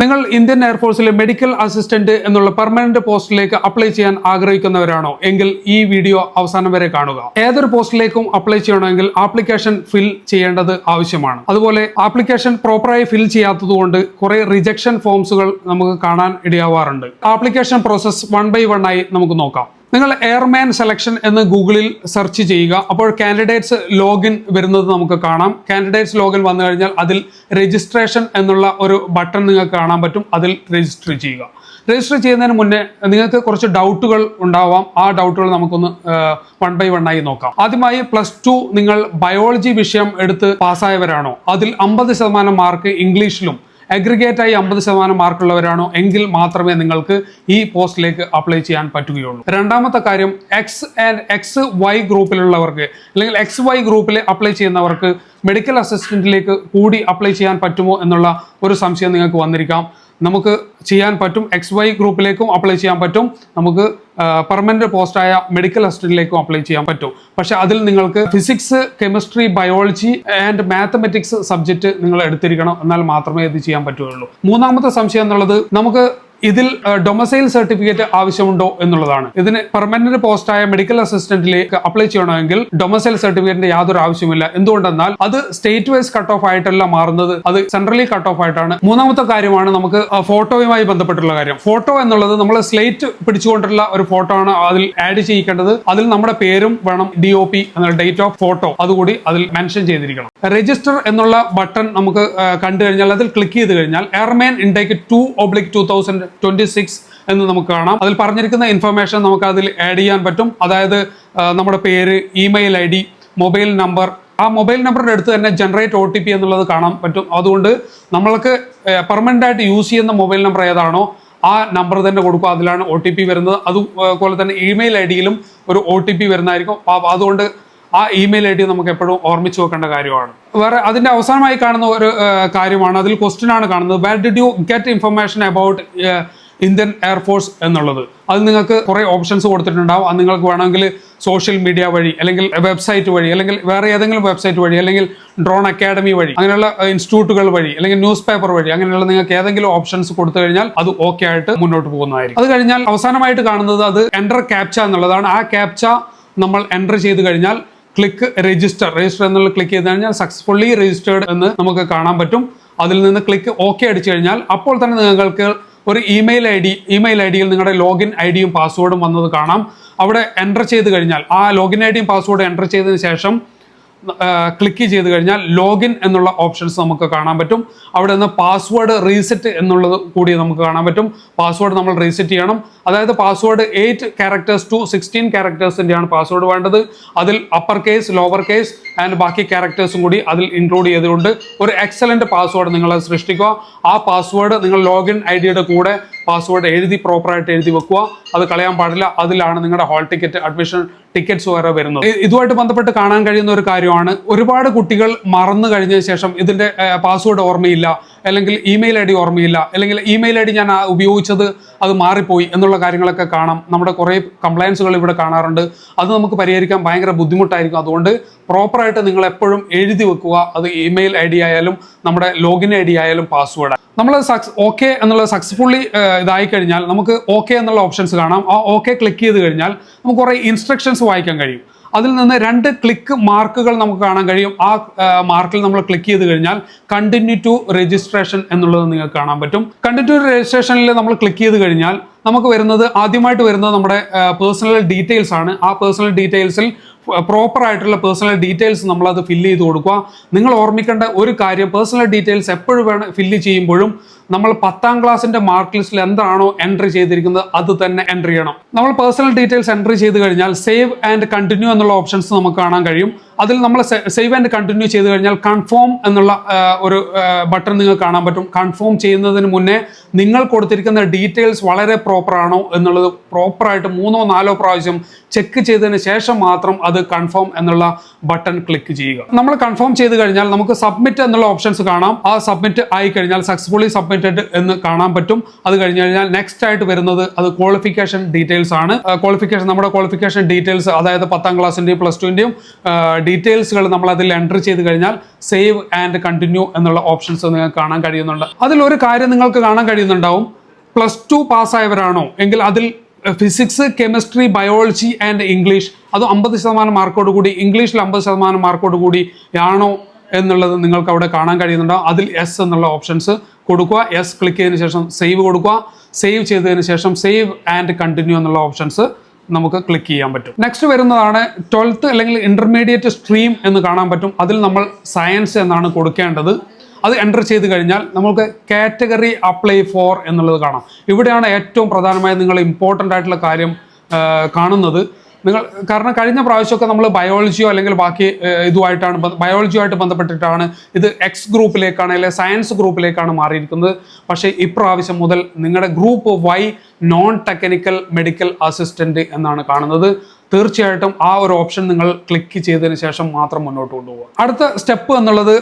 നിങ്ങൾ Indian എയർഫോഴ്സിലെ medical assistant എന്നുള്ള permanent പോസ്റ്റിലേക്ക് അപ്ലൈ ചെയ്യാൻ ആഗ്രഹിക്കുന്നവരാണോ എങ്കിൽ ഈ വീഡിയോ അവസാനം വരെ കാണുക. ഏതൊരു പോസ്റ്റിലേക്കും അപ്ലൈ ചെയ്യണമെങ്കിൽ ആപ്ലിക്കേഷൻ ഫിൽ ചെയ്യേണ്ടത് ആവശ്യമാണ്. അതുപോലെ ആപ്ലിക്കേഷൻ പ്രോപ്പറായി ഫിൽ ചെയ്യാത്തതുകൊണ്ട് കുറെ റിജക്ഷൻ ഫോംസുകൾ നമുക്ക് കാണാൻ ഇടയാവാറുണ്ട്. ആപ്ലിക്കേഷൻ പ്രോസസ് 1 by 1 ആയി നമുക്ക് നോക്കാം. നിങ്ങൾ എയർമാൻ സെലക്ഷൻ എന്ന് ഗൂഗിളിൽ സെർച്ച് ചെയ്യുക. അപ്പോൾ കാൻഡിഡേറ്റ്സ് ലോഗിൻ വരുന്നത് നമുക്ക് കാണാം. കാൻഡിഡേറ്റ്സ് ലോഗിൻ വന്നു കഴിഞ്ഞാൽ അതിൽ രജിസ്ട്രേഷൻ എന്നുള്ള ഒരു ബട്ടൺ നിങ്ങൾക്ക് കാണാൻ പറ്റും. അതിൽ രജിസ്റ്റർ ചെയ്യുക. രജിസ്റ്റർ ചെയ്യുന്നതിന് മുന്നേ നിങ്ങൾക്ക് കുറച്ച് ഡൗട്ടുകൾ ഉണ്ടാവാം. ആ ഡൗട്ടുകൾ നമുക്കൊന്ന് 1 by 1 ആയി നോക്കാം. ആദ്യമായി +2 നിങ്ങൾ ബയോളജി വിഷയം എടുത്ത് പാസ്സായവരാണോ, അതിൽ 50% മാർക്ക് ഇംഗ്ലീഷിലും അഗ്രിഗേറ്റ് ആയി 50% മാർക്കുള്ളവരാണോ എങ്കിൽ മാത്രമേ നിങ്ങൾക്ക് ഈ പോസ്റ്റിലേക്ക് അപ്ലൈ ചെയ്യാൻ പറ്റുകയുള്ളൂ. രണ്ടാമത്തെ കാര്യം, XY ഗ്രൂപ്പിലുള്ളവർക്ക് അല്ലെങ്കിൽ XY ഗ്രൂപ്പിൽ അപ്ലൈ ചെയ്യുന്നവർക്ക് മെഡിക്കൽ അസിസ്റ്റന്റിലേക്ക് കൂടി അപ്ലൈ ചെയ്യാൻ പറ്റുമോ എന്നുള്ള ഒരു സംശയം നിങ്ങൾക്ക് വന്നിരിക്കാം. നമുക്ക് ചെയ്യാൻ പറ്റും. XY ഗ്രൂപ്പിലേക്കും അപ്ലൈ ചെയ്യാൻ പറ്റും. നമുക്ക് പെർമനന്റ് പോസ്റ്റായ മെഡിക്കൽ അസിസ്റ്റന്റിലേക്കും അപ്ലൈ ചെയ്യാൻ പറ്റും. പക്ഷെ അതിൽ നിങ്ങൾക്ക് physics, chemistry, biology and mathematics subject നിങ്ങൾ എടുത്തിരിക്കണം. എന്നാൽ മാത്രമേ ഇത് ചെയ്യാൻ പറ്റുകയുള്ളൂ. മൂന്നാമത്തെ സംശയം എന്നുള്ളത്, നമുക്ക് ഇതിൽ ഡൊമസൈൽ സർട്ടിഫിക്കറ്റ് ആവശ്യമുണ്ടോ എന്നുള്ളതാണ്. ഇതിന് പെർമനന്റ് പോസ്റ്റായ മെഡിക്കൽ അസിസ്റ്റന്റിലേക്ക് അപ്ലൈ ചെയ്യണമെങ്കിൽ ഡൊമസൈൽ സർട്ടിഫിക്കറ്റിന്റെ യാതൊരു ആവശ്യമില്ല. എന്തുകൊണ്ടെന്നാൽ അത് സ്റ്റേറ്റ് വൈസ് കട്ട് ഓഫ് ആയിട്ടല്ല മാറുന്നത്, അത് സെൻട്രലി കട്ട് ഓഫ് ആയിട്ടാണ്. മൂന്നാമത്തെ കാര്യമാണ് നമുക്ക് ഫോട്ടോയുമായി ബന്ധപ്പെട്ടുള്ള കാര്യം. ഫോട്ടോ എന്നുള്ളത് നമ്മൾ സ്ലേറ്റ് പിടിച്ചുകൊണ്ടുള്ള ഒരു ഫോട്ടോ ആണ് അതിൽ ആഡ് ചെയ്യിക്കേണ്ടത്. അതിൽ നമ്മുടെ പേരും വേണം, DOP എന്ന ഡേറ്റ് ഓഫ് ഫോട്ടോ അതുകൂടി അതിൽ മെൻഷൻ ചെയ്തിരിക്കണം. രജിസ്റ്റർ എന്നുള്ള ബട്ടൺ നമുക്ക് കണ്ടു കഴിഞ്ഞാൽ അതിൽ ക്ലിക്ക് ചെയ്ത് കഴിഞ്ഞാൽ എയർമാൻ ഇൻടേക്ക് 2/2026 എന്ന് നമുക്ക് കാണാം. അതിൽ പറഞ്ഞിരിക്കുന്ന ഇൻഫർമേഷൻ നമുക്ക് അതിൽ ആഡ് ചെയ്യാൻ പറ്റും. അതായത് നമ്മുടെ പേര്, ഇമെയിൽ ID, മൊബൈൽ നമ്പർ. ആ മൊബൈൽ നമ്പറിന്റെ അടുത്ത് തന്നെ ജനറേറ്റ് OTP എന്നുള്ളത് കാണാൻ പറ്റും. അതുകൊണ്ട് നമ്മൾക്ക് പെർമനന്റ് ആയിട്ട് യൂസ് ചെയ്യുന്ന മൊബൈൽ നമ്പർ ഏതാണോ ആ നമ്പർ തന്നെ കൊടുക്കുക. അതിലാണ് OTP വരുന്നത്. അതുപോലെ തന്നെ ഇമെയിൽ IDയിലും ഒരു OTP വരുന്നതായിരിക്കും. അതുകൊണ്ട് ആ ഇമെയിൽ ID നമുക്ക് എപ്പോഴും ഓർമ്മിച്ച് വെക്കേണ്ട കാര്യമാണ്. വേറെ അതിന്റെ അവസാനമായി കാണുന്ന ഒരു കാര്യമാണ്, അതിൽ ക്വസ്റ്റ്യൻ ആണ് കാണുന്നത്, where did you get information about Indian air force എന്നുള്ളത്. അത് നിങ്ങൾക്ക് കുറെ ഓപ്ഷൻസ് കൊടുത്തിട്ടുണ്ടാവും. അത് നിങ്ങൾക്ക് വേണമെങ്കിൽ സോഷ്യൽ മീഡിയ വഴി, അല്ലെങ്കിൽ വെബ്സൈറ്റ് വഴി, അല്ലെങ്കിൽ വേറെ ഏതെങ്കിലും വെബ്സൈറ്റ് വഴി, അല്ലെങ്കിൽ ഡ്രോൺ അക്കാഡമി വഴി, അങ്ങനെയുള്ള ഇൻസ്റ്റിറ്റ്യൂട്ടുകൾ വഴി, അല്ലെങ്കിൽ ന്യൂസ് പേപ്പർ വഴി, അങ്ങനെയുള്ള നിങ്ങൾക്ക് ഏതെങ്കിലും ഓപ്ഷൻസ് കൊടുത്തു കഴിഞ്ഞാൽ അത് ഓക്കെ ആയിട്ട് മുന്നോട്ട് പോകുന്നതായിരിക്കും. അത് കഴിഞ്ഞാൽ അവസാനമായിട്ട് കാണുന്നത് അത് എൻ്റർ ക്യാപ്ച എന്നുള്ളതാണ്. ആ ക്യാപ്ച നമ്മൾ എൻ്റർ ചെയ്ത് കഴിഞ്ഞാൽ ക്ലിക്ക് രജിസ്റ്റർ എന്നുള്ള ക്ലിക്ക് ചെയ്ത് കഴിഞ്ഞാൽ സക്സസ്ഫുള്ളി രജിസ്റ്റേർഡ് എന്ന് നമുക്ക് കാണാൻ പറ്റും. അതിൽ നിന്ന് ക്ലിക്ക് ഓക്കെ അടിച്ചു കഴിഞ്ഞാൽ അപ്പോൾ തന്നെ നിങ്ങൾക്ക് ഒരു ഇമെയിൽ ഐഡിയിൽ നിങ്ങളുടെ ലോഗിൻ ഐഡിയും പാസ്വേഡും വന്നത് കാണാം. അവിടെ എൻ്റർ ചെയ്ത് കഴിഞ്ഞാൽ ആ ലോഗിൻ ഐഡിയും പാസ്വേഡും എൻ്റർ ചെയ്തതിന് ശേഷം ക്ലിക്ക് ചെയ്ത് കഴിഞ്ഞാൽ ലോഗിൻ എന്നുള്ള ഓപ്ഷൻസ് നമുക്ക് കാണാൻ പറ്റും. അവിടെ നിന്ന് പാസ്വേഡ് റീസെറ്റ് എന്നുള്ളത് കൂടി നമുക്ക് കാണാൻ പറ്റും. പാസ്വേഡ് നമ്മൾ റീസെറ്റ് ചെയ്യണം. അതായത് പാസ്വേഡ് 8 characters to 16 charactersൻ്റെയാണ് പാസ്വേഡ് വേണ്ടത്. അതിൽ upper case, lower case and ബാക്കി ക്യാരക്ടേഴ്സും കൂടി അതിൽ ഇൻക്ലൂഡ് ചെയ്തുകൊണ്ട് ഒരു എക്സലന്റ് പാസ്വേഡ് നിങ്ങൾ സൃഷ്ടിക്കുക. ആ പാസ്വേഡ് നിങ്ങൾ ലോഗിൻ ഐഡിയുടെ കൂടെ പാസ്വേഡ് പ്രോപ്പറായിട്ട് എഴുതി വെക്കുക. അത് കളയാൻ പാടില്ല. അതിലാണ് നിങ്ങളുടെ ഹാൾ ടിക്കറ്റ്, അഡ്മിഷൻ ടിക്കറ്റ്സ് വരെ വരുന്നത്. ഇതുമായിട്ട് ബന്ധപ്പെട്ട് കാണാൻ കഴിയുന്ന ഒരു കാര്യമാണ്, ഒരുപാട് കുട്ടികൾ മറന്നു കഴിഞ്ഞതിന് ശേഷം ഇതിന്റെ പാസ്വേഡ് ഓർമ്മയില്ല, അല്ലെങ്കിൽ ഇമെയിൽ ID ഓർമ്മയില്ല, അല്ലെങ്കിൽ ഇമെയിൽ ID ഞാൻ ഉപയോഗിച്ചത് അത് മാറിപ്പോയി എന്നുള്ള കാര്യങ്ങളൊക്കെ കാണാം. നമ്മുടെ കുറേ കംപ്ലയൻസുകൾ ഇവിടെ കാണാറുണ്ട്. അത് നമുക്ക് പരിഹരിക്കാൻ ഭയങ്കര ബുദ്ധിമുട്ടായിരിക്കും. അതുകൊണ്ട് പ്രോപ്പറായിട്ട് നിങ്ങൾ എപ്പോഴും എഴുതി വെക്കുക. അത് ഇമെയിൽ ID ആയാലും നമ്മുടെ ലോഗിൻ ID ആയാലും പാസ്വേഡ്. നമ്മൾ ഓക്കെ എന്നുള്ളത് സക്സസ്ഫുള്ളി ഇതായി കഴിഞ്ഞാൽ നമുക്ക് ഓക്കെ എന്നുള്ള ഓപ്ഷൻസ് കാണാം. ആ ഓക്കെ ക്ലിക്ക് ചെയ്ത് കഴിഞ്ഞാൽ നമുക്ക് കുറേ ഇൻസ്ട്രക്ഷൻസ് വായിക്കാൻ കഴിയും. അതിൽ നിന്ന് 2 ക്ലിക്ക് മാർക്കുകൾ നമുക്ക് കാണാൻ കഴിയും. ആ മാർക്കിൽ നമ്മൾ ക്ലിക്ക് ചെയ്ത് കഴിഞ്ഞാൽ കണ്ടിന്യൂ ടു രജിസ്ട്രേഷൻ എന്നുള്ളത് നിങ്ങൾക്ക് കാണാൻ പറ്റും. കണ്ടിന്യൂ ടു രജിസ്ട്രേഷനിൽ നമ്മൾ ക്ലിക്ക് ചെയ്ത് കഴിഞ്ഞാൽ നമുക്ക് ആദ്യമായിട്ട് വരുന്നത് നമ്മുടെ പേഴ്സണൽ ഡീറ്റെയിൽസ് ആണ്. ആ പേഴ്സണൽ ഡീറ്റെയിൽസിൽ പ്രോപ്പർ ആയിട്ടുള്ള പേഴ്സണൽ ഡീറ്റെയിൽസ് നമ്മളത് ഫില്ല് ചെയ്ത് കൊടുക്കുക. നിങ്ങൾ ഓർമ്മിക്കേണ്ട ഒരു കാര്യം, പേഴ്സണൽ ഡീറ്റെയിൽസ് എപ്പോഴും ഫില്ല് ചെയ്യുമ്പോഴും നമ്മൾ 10ാം ക്ലാസ്സിന്റെ മാർക്ക് ലിസ്റ്റിൽ എന്താണോ എൻട്രി ചെയ്തിരിക്കുന്നത് അത് തന്നെ എൻട്രി ചെയ്യണം. നമ്മൾ പേഴ്സണൽ ഡീറ്റെയിൽസ് എൻട്രി ചെയ്ത് കഴിഞ്ഞാൽ സേവ് ആൻഡ് കണ്ടിന്യൂ എന്നുള്ള ഓപ്ഷൻസ് നമുക്ക് കാണാൻ കഴിയും. അതിൽ നമ്മൾ സേവ് ആൻഡ് കണ്ടിന്യൂ ചെയ്ത് കഴിഞ്ഞാൽ കൺഫേം എന്നുള്ള ഒരു ബട്ടൺ നിങ്ങൾക്ക് കാണാൻ പറ്റും. കൺഫേം ചെയ്യുന്നതിന് മുന്നേ നിങ്ങൾ കൊടുത്തിരിക്കുന്ന ഡീറ്റെയിൽസ് വളരെ പ്രോപ്പർ ആണോ എന്നുള്ളത് പ്രോപ്പറായിട്ട് 3 or 4 പ്രാവശ്യം ചെക്ക് ചെയ്തതിന് ശേഷം മാത്രം അത് കൺഫേം എന്നുള്ള ബട്ടൺ ക്ലിക്ക് ചെയ്യുക. നമ്മൾ കൺഫേം ചെയ്ത് കഴിഞ്ഞാൽ നമുക്ക് സബ്മിറ്റ് എന്നുള്ള ഓപ്ഷൻസ് കാണാം. ആ സബ്മിറ്റ് ആയി കഴിഞ്ഞാൽ സക്സസ്ഫുള്ളി സബ്മിറ്റഡ് എന്ന് കാണാൻ പറ്റും. അത് കഴിഞ്ഞ് കഴിഞ്ഞാൽ നെക്സ്റ്റ് ആയിട്ട് വരുന്നത് അത് ക്വാളിഫിക്കേഷൻ ഡീറ്റെയിൽസ് ആണ്. നമ്മുടെ ക്വാളിഫിക്കേഷൻ ഡീറ്റെയിൽസ്, അതായത് 10ാം ക്ലാസ്സിന്റെയും +2ന്റെയും ഡീറ്റെയിൽസുകൾ നമ്മൾ അതിൽ എൻ്റർ ചെയ്ത് കഴിഞ്ഞാൽ സേവ് ആൻഡ് കണ്ടിന്യൂ എന്നുള്ള ഓപ്ഷൻസ് നിങ്ങൾക്ക് കാണാൻ കഴിയുന്നുണ്ട്. അതിലൊരു കാര്യം നിങ്ങൾക്ക് കാണാൻ കഴിയുന്നുണ്ടാവും, +2 പാസ്സായവരാണോ എങ്കിൽ അതിൽ physics, chemistry, biology and English അത് 50% മാർക്കോട് കൂടി, ഇംഗ്ലീഷിൽ 50% മാർക്കോട് കൂടി ആണോ എന്നുള്ളത് നിങ്ങൾക്ക് അവിടെ കാണാൻ കഴിയുന്നുണ്ടാവും. അതിൽ എസ് എന്നുള്ള ഓപ്ഷൻസ് കൊടുക്കുക. എസ് ക്ലിക്ക് ചെയ്തതിന് ശേഷം സേവ് കൊടുക്കുക. സേവ് ചെയ്തതിന് ശേഷം സേവ് ആൻഡ് കണ്ടിന്യൂ എന്നുള്ള ഓപ്ഷൻസ് നമുക്ക് ക്ലിക്ക് ചെയ്യാൻ പറ്റും. നെക്സ്റ്റ് വരുന്നതാണ് 12th അല്ലെങ്കിൽ ഇന്റർമീഡിയറ്റ് സ്ട്രീം എന്ന് കാണാൻ പറ്റും. അതിൽ നമ്മൾ സയൻസ് എന്നാണ് കൊടുക്കേണ്ടത്. അത് എൻ്റർ ചെയ്ത് കഴിഞ്ഞാൽ നമുക്ക് കാറ്റഗറി അപ്ലൈ ഫോർ എന്നുള്ളത് കാണാം. ഇവിടെയാണ് ഏറ്റവും പ്രധാനമായി നിങ്ങൾ ഇമ്പോർട്ടൻ്റ് ആയിട്ടുള്ള കാര്യം കാണുന്നത്. കാരണം കഴിഞ്ഞ പ്രാവശ്യമൊക്കെ നമ്മൾ ബയോളജിയോ അല്ലെങ്കിൽ ബാക്കി ബയോളജിയുമായിട്ട് ബന്ധപ്പെട്ടിട്ടാണ് ഇത് എക്സ് ഗ്രൂപ്പിലേക്കാണ് അല്ലെങ്കിൽ സയൻസ് ഗ്രൂപ്പിലേക്കാണ് മാറിയിരിക്കുന്നത്. പക്ഷേ ഇപ്രാവശ്യം മുതൽ നിങ്ങളുടെ group Y non technical medical assistant എന്നാണ് കാണുന്നത്. തീർച്ചയായിട്ടും ആ ഒരു ഓപ്ഷൻ നിങ്ങൾ ക്ലിക്ക് ചെയ്തതിന് ശേഷം മാത്രം മുന്നോട്ട് കൊണ്ടുപോകുക. അടുത്ത സ്റ്റെപ്പ് എന്നുള്ളത്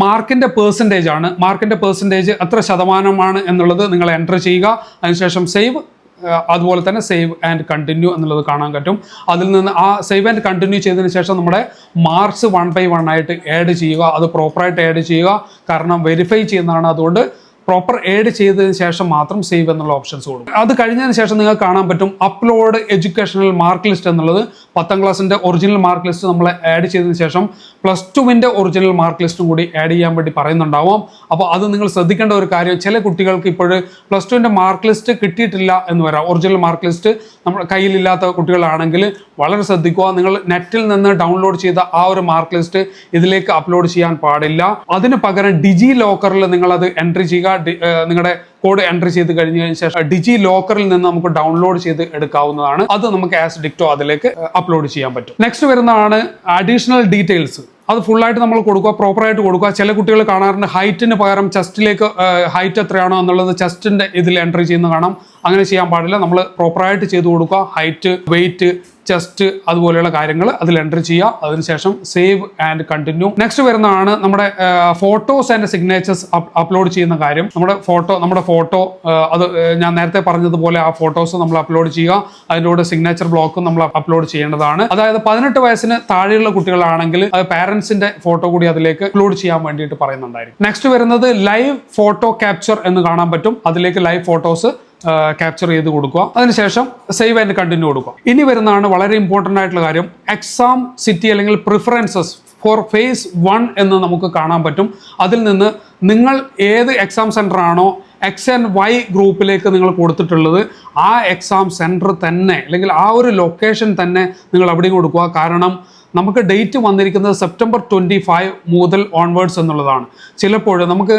മാർക്കിന്റെ പെർസെൻറ്റേജ് ആണ്. മാർക്കിന്റെ പെർസെൻറ്റേജ് എത്ര ശതമാനമാണ് എന്നുള്ളത് നിങ്ങൾ എൻ്റർ ചെയ്യുക. അതിനുശേഷം സേവ്, അതുപോലെ തന്നെ സേവ് ആൻഡ് കണ്ടിന്യൂ എന്നുള്ളത് കാണാൻ പറ്റും. അതിൽ നിന്ന് ആ സേവ് ആൻഡ് കണ്ടിന്യൂ ചെയ്തതിന് ശേഷം നമ്മുടെ മാർക്സ് 1 by 1 ആയിട്ട് ആഡ് ചെയ്യുക. അത് പ്രോപ്പറായിട്ട് ആഡ് ചെയ്യുക, കാരണം വെരിഫൈ ചെയ്യുന്നതാണ്. അതുകൊണ്ട് പ്രോപ്പർ ആഡ് ചെയ്തതിന് ശേഷം മാത്രം സേവ് എന്നുള്ള ഓപ്ഷൻസ് കൊടുക്കും. അത് കഴിഞ്ഞതിന് ശേഷം നിങ്ങൾക്ക് കാണാൻ പറ്റും അപ്ലോഡ് എഡ്യൂക്കേഷണൽ മാർക്ക് ലിസ്റ്റ് എന്നുള്ളത്. 10ാം ക്ലാസ്സിന്റെ ഒറിജിനൽ മാർക്ക് ലിസ്റ്റ് നമ്മൾ ആഡ് ചെയ്തതിന് ശേഷം +2വിന്റെ ഒറിജിനൽ മാർക്ക് ലിസ്റ്റും കൂടി ആഡ് ചെയ്യാൻ വേണ്ടി പറയുന്നുണ്ടാവും. അപ്പോൾ അത് നിങ്ങൾ ശ്രദ്ധിക്കേണ്ട ഒരു കാര്യം, ചില കുട്ടികൾക്ക് ഇപ്പോൾ +2വിന്റെ മാർക്ക് ലിസ്റ്റ് കിട്ടിയിട്ടില്ല എന്ന് വരാം. ഒറിജിനൽ മാർക്ക് ലിസ്റ്റ് നമ്മുടെ കയ്യിലില്ലാത്ത കുട്ടികളാണെങ്കിൽ വളരെ ശ്രദ്ധിക്കുക. നിങ്ങൾ നെറ്റിൽ നിന്ന് ഡൗൺലോഡ് ചെയ്ത ആ ഒരു മാർക്ക് ലിസ്റ്റ് ഇതിലേക്ക് അപ്ലോഡ് ചെയ്യാൻ പാടില്ല. അതിന് പകരം ഡിജി ലോക്കറിൽ നിങ്ങൾ അത് എൻട്രി ചെയ്യുക. നിങ്ങളുടെ കോഡ് എൻട്രി ചെയ്ത് കഴിഞ്ഞതിന് ശേഷം ഡിജി ലോക്കറിൽ നിന്ന് നമുക്ക് ഡൗൺലോഡ് ചെയ്ത് എടുക്കാവുന്നതാണ്. അത് നമുക്ക് ആസ് ഡിക്റ്റോ അതിലേക്ക് അപ്ലോഡ് ചെയ്യാൻ പറ്റും. നെക്സ്റ്റ് വരുന്നതാണ് അഡീഷണൽ ഡീറ്റെയിൽസ്. അത് ഫുള്ളായിട്ട് നമ്മൾ കൊടുക്കുക, പ്രോപ്പറായിട്ട് കൊടുക്കുക. ചില കുട്ടികൾ കാണാറുണ്ട് ഹൈറ്റിന് പകരം ചെസ്റ്റിലേക്ക് ഹൈറ്റ് എത്രയാണോ എന്നുള്ളത് ചെസ്റ്റിന്റെ ഇതിൽ എൻട്രി ചെയ്യുന്ന കാണാം. അങ്ങനെ ചെയ്യാൻ പാടില്ല. നമ്മൾ പ്രോപ്പറായിട്ട് ചെയ്ത് കൊടുക്കുക. ഹൈറ്റ്, വെയിറ്റ്, ചെസ്റ്റ് അതുപോലെയുള്ള കാര്യങ്ങൾ അതിൽ എൻട്രി ചെയ്യുക. അതിനുശേഷം സേവ് ആൻഡ് കണ്ടിന്യൂ. നെക്സ്റ്റ് വരുന്നതാണ് നമ്മുടെ ഫോട്ടോസ് ആൻഡ് സിഗ്നേച്ചേഴ്സ് അപ്ലോഡ് ചെയ്യുന്ന കാര്യം. നമ്മുടെ ഫോട്ടോ അത് ഞാൻ നേരത്തെ പറഞ്ഞതുപോലെ ആ ഫോട്ടോസ് നമ്മൾ അപ്ലോഡ് ചെയ്യുക. അതിൻ്റെ കൂടെ സിഗ്നേച്ചർ ബ്ലോക്കും നമ്മൾ അപ്ലോഡ് ചെയ്യേണ്ടതാണ്. അതായത് 18 വയസ്സിന് താഴെയുള്ള കുട്ടികളാണെങ്കിൽ അത് പാരന്റ്സിന്റെ ഫോട്ടോ കൂടി അതിലേക്ക് അപ്ലോഡ് ചെയ്യാൻ വേണ്ടിയിട്ട് പറയുന്നുണ്ടായിരിക്കും. നെക്സ്റ്റ് വരുന്നത് ലൈവ് ഫോട്ടോ ക്യാപ്ചർ എന്ന് കാണാൻ പറ്റും. അതിലേക്ക് ലൈവ് ഫോട്ടോസ് ക്യാപ്ചർ ചെയ്ത് കൊടുക്കുക. അതിനുശേഷം സേവ് ആൻഡ് കണ്ടിന്യൂ കൊടുക്കുക. ഇനി വരുന്നതാണ് വളരെ ഇമ്പോർട്ടൻ്റ് ആയിട്ടുള്ള കാര്യം, എക്സാം സിറ്റി അല്ലെങ്കിൽ പ്രിഫറൻസസ് ഫോർ phase 1 എന്ന് നമുക്ക് കാണാൻ പറ്റും. അതിൽ നിന്ന് നിങ്ങൾ ഏത് എക്സാം സെൻറ്റർ ആണോ X and Y ഗ്രൂപ്പിലേക്ക് നിങ്ങൾ കൊടുത്തിട്ടുള്ളത് ആ എക്സാം സെൻറ്റർ തന്നെ അല്ലെങ്കിൽ ആ ഒരു ലൊക്കേഷൻ തന്നെ നിങ്ങൾ അവിടെ കൊടുക്കുക. കാരണം നമുക്ക് ഡേറ്റ് വന്നിരിക്കുന്നത് September 25 മുതൽ ഓൺവേർഡ്സ് എന്നുള്ളതാണ്. ചിലപ്പോൾ നമുക്ക്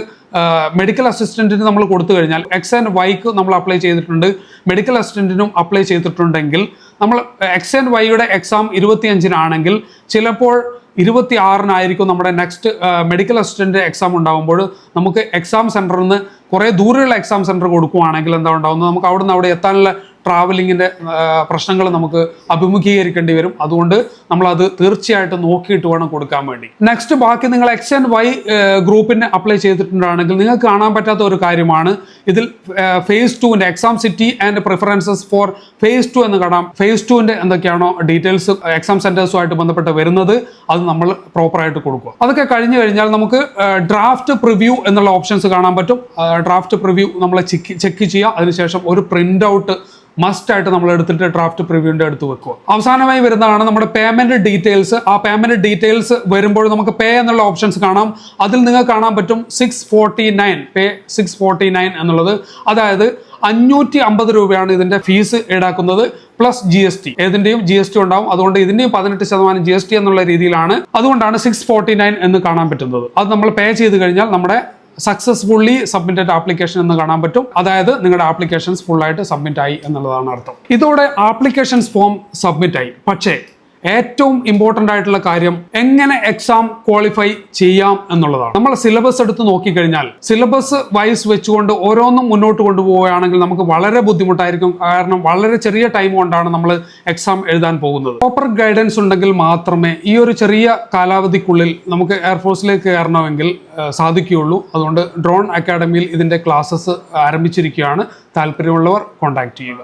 മെഡിക്കൽ അസിസ്റ്റൻറ്റിന് നമ്മൾ കൊടുത്തു കഴിഞ്ഞാൽ X and Yക്ക് നമ്മൾ അപ്ലൈ ചെയ്തിട്ടുണ്ട്, മെഡിക്കൽ അസിസ്റ്റൻറ്റിനും അപ്ലൈ ചെയ്തിട്ടുണ്ടെങ്കിൽ നമ്മൾ X and Yയുടെ എക്സാം 25-നാണെങ്കിൽ ചിലപ്പോൾ 26-നായിരിക്കും നമ്മുടെ നെക്സ്റ്റ് മെഡിക്കൽ അസിസ്റ്റൻ്റ് എക്സാം ഉണ്ടാകുമ്പോൾ നമുക്ക് എക്സാം സെൻറ്ററിൽ നിന്ന് കുറേ ദൂരെയുള്ള എക്സാം സെൻറ്റർ കൊടുക്കുകയാണെങ്കിൽ എന്താ ഉണ്ടാകുന്നത്, നമുക്ക് അവിടെ എത്താനുള്ള ട്രാവലിങ്ങിൻ്റെ പ്രശ്നങ്ങൾ നമുക്ക് അഭിമുഖീകരിക്കേണ്ടി വരും. അതുകൊണ്ട് നമ്മളത് തീർച്ചയായിട്ടും നോക്കിയിട്ട് വേണം കൊടുക്കാൻ വേണ്ടി. നെക്സ്റ്റ് ബാക്കി നിങ്ങൾ X and Y ഗ്രൂപ്പിന് അപ്ലൈ ചെയ്തിട്ടുണ്ടാണെങ്കിൽ നിങ്ങൾക്ക് കാണാൻ പറ്റാത്ത ഒരു കാര്യമാണ് ഇതിൽ phase 2ൻ്റെ exam city and preferences for phase 2 എന്ന് കാണാം. phase 2ൻ്റെ എന്തൊക്കെയാണോ ഡീറ്റെയിൽസ് എക്സാം സെൻറ്റേഴ്സുമായിട്ട് ബന്ധപ്പെട്ട് വരുന്നത് അത് നമ്മൾ പ്രോപ്പറായിട്ട് കൊടുക്കുക. അതൊക്കെ കഴിഞ്ഞു കഴിഞ്ഞാൽ നമുക്ക് ഡ്രാഫ്റ്റ് പ്രിവ്യൂ എന്നുള്ള ഓപ്ഷൻസ് കാണാൻ പറ്റും. ഡ്രാഫ്റ്റ് പ്രിവ്യൂ നമ്മൾ ചെക്ക് ചെയ്യുക. അതിനുശേഷം ഒരു പ്രിൻ്റ് ഔട്ട് മസ്റ്റ് ആയിട്ട് നമ്മൾ എടുത്തിട്ട് ഡ്രാഫ്റ്റ് പ്രിവ്യൂവിൻ്റെ അടുത്ത് വെക്കുക. അവസാനമായി വരുന്നതാണ് നമ്മുടെ പേയ്മെന്റ് ഡീറ്റെയിൽസ്. ആ പേയ്മെന്റ് ഡീറ്റെയിൽസ് വരുമ്പോൾ നമുക്ക് പേ എന്നുള്ള ഓപ്ഷൻസ് കാണാം. അതിൽ നിങ്ങൾക്ക് കാണാൻ പറ്റും 649 പേ 649 എന്നുള്ളത്. അതായത് 550 രൂപയാണ് ഇതിന്റെ ഫീസ് ഈടാക്കുന്നത് പ്ലസ് GST. ഏതിന്റെയും GST ഉണ്ടാവും. അതുകൊണ്ട് ഇതിന്റെയും 18% GST എന്നുള്ള രീതിയിലാണ്. അതുകൊണ്ടാണ് 649 എന്ന് കാണാൻ പറ്റുന്നത്. അത് നമ്മൾ പേ ചെയ്ത് കഴിഞ്ഞാൽ നമ്മുടെ സക്സസ്ഫുള്ളി സബ്മിറ്റഡ് ആപ്ലിക്കേഷൻ എന്ന് കാണാൻ പറ്റും. അതായത് നിങ്ങളുടെ ആപ്ലിക്കേഷൻസ് ഫുള്ളായിട്ട് സബ്മിറ്റ് ആയി എന്നുള്ളതാണ് അർത്ഥം. ഇതോടെ ആപ്ലിക്കേഷൻസ് ഫോം സബ്മിറ്റ് ആയി. പക്ഷേ ഏറ്റവും ഇമ്പോർട്ടൻ്റ് ആയിട്ടുള്ള കാര്യം എങ്ങനെ എക്സാം ക്വാളിഫൈ ചെയ്യാം എന്നുള്ളതാണ്. നമ്മൾ സിലബസ് എടുത്ത് നോക്കിക്കഴിഞ്ഞാൽ സിലബസ് വൈസ് വെച്ചുകൊണ്ട് ഓരോന്നും മുന്നോട്ട് കൊണ്ടുപോവുകയാണെങ്കിൽ നമുക്ക് വളരെ ബുദ്ധിമുട്ടായിരിക്കും. കാരണം വളരെ ചെറിയ ടൈം കൊണ്ടാണ് നമ്മൾ എക്സാം എഴുതാൻ പോകുന്നത്. പ്രോപ്പർ ഗൈഡൻസ് ഉണ്ടെങ്കിൽ മാത്രമേ ഈ ഒരു ചെറിയ കാലാവധിക്കുള്ളിൽ നമുക്ക് എയർഫോഴ്സിലേക്ക് കയറണമെങ്കിൽ സാധിക്കുകയുള്ളൂ. അതുകൊണ്ട് ഡ്രോൺ അക്കാഡമിയിൽ ഇതിൻ്റെ ക്ലാസ്സസ് ആരംഭിച്ചിരിക്കുകയാണ്. താല്പര്യമുള്ളവർ കോൺടാക്ട് ചെയ്യുക.